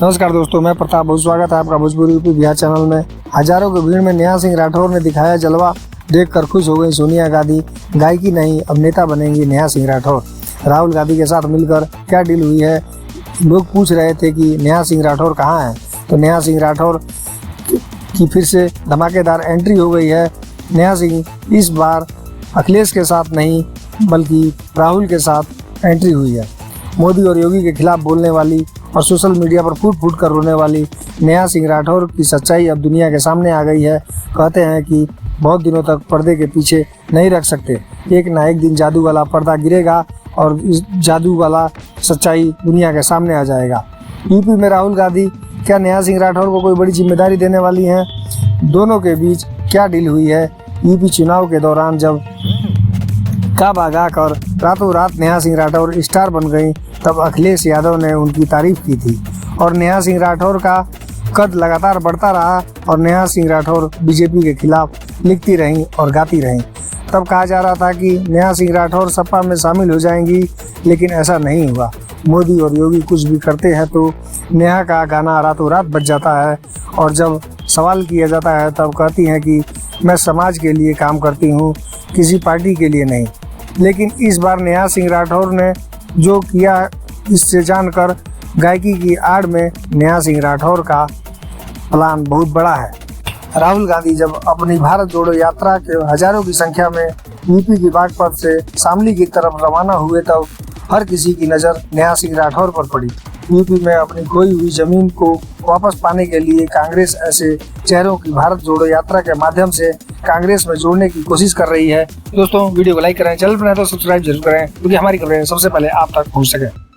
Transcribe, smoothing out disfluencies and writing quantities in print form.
नमस्कार दोस्तों, मैं प्रताप। बहुत स्वागत है आपका भोजपुरी यूपी बिहार चैनल में। हजारों की भीड़ में नेहा सिंह राठौर ने दिखाया जलवा, देखकर खुश हो गई सोनिया गांधी। गायकी नहीं, अब नेता बनेंगी नेहा सिंह राठौर। राहुल गांधी के साथ मिलकर क्या डील हुई है? लोग पूछ रहे थे कि नेहा सिंह राठौर कहाँ है, तो नेहा सिंह राठौर की फिर से धमाकेदार एंट्री हो गई है। नेहा सिंह इस बार अखिलेश के साथ नहीं बल्कि राहुल के साथ एंट्री हुई है। मोदी और योगी के खिलाफ बोलने वाली और सोशल मीडिया पर फूट फूट कर रोने वाली नेहा सिंह राठौर की सच्चाई अब दुनिया के सामने आ गई है। कहते हैं कि बहुत दिनों तक पर्दे के पीछे नहीं रख सकते, एक ना एक दिन जादू वाला पर्दा गिरेगा और इस जादू वाला सच्चाई दुनिया के सामने आ जाएगा। यूपी में राहुल गांधी क्या नेहा सिंह राठौर को कोई बड़ी जिम्मेदारी देने वाली हैं? दोनों के बीच क्या डील हुई है? यूपी चुनाव के दौरान जब का भागा कर रातों रात नेहा सिंह राठौर स्टार बन गई, तब अखिलेश यादव ने उनकी तारीफ की थी और नेहा सिंह राठौर का कद लगातार बढ़ता रहा और नेहा सिंह राठौर बीजेपी के खिलाफ लिखती रहीं और गाती रहीं। तब कहा जा रहा था कि नेहा सिंह राठौर सपा में शामिल हो जाएंगी, लेकिन ऐसा नहीं हुआ। मोदी और योगी कुछ भी करते हैं तो नेहा का गाना रातों रात बज जाता है और जब सवाल किया जाता है तब कहती हैं कि मैं समाज के लिए काम करती हूँ, किसी पार्टी के लिए नहीं। लेकिन इस बार नेहा सिंह राठौर ने जो किया, इससे जानकर गायकी की आड़ में नेहा सिंह राठौर का प्लान बहुत बड़ा है। राहुल गांधी जब अपनी भारत जोड़ो यात्रा के हजारों की संख्या में यूपी की बागपत से शामली की तरफ रवाना हुए, तब हर किसी की नज़र नेहा सिंह राठौर पर पड़ी। यूपी में अपनी खोई हुई जमीन को वापस पाने के लिए कांग्रेस ऐसे चेहरों की भारत जोड़ो यात्रा के माध्यम से कांग्रेस में जोड़ने की कोशिश कर रही है। दोस्तों, वीडियो को लाइक करें, चैनल पर नए तो सब्सक्राइब जरूर करें, क्योंकि हमारी खबरें सबसे पहले आप तक पहुंच सके।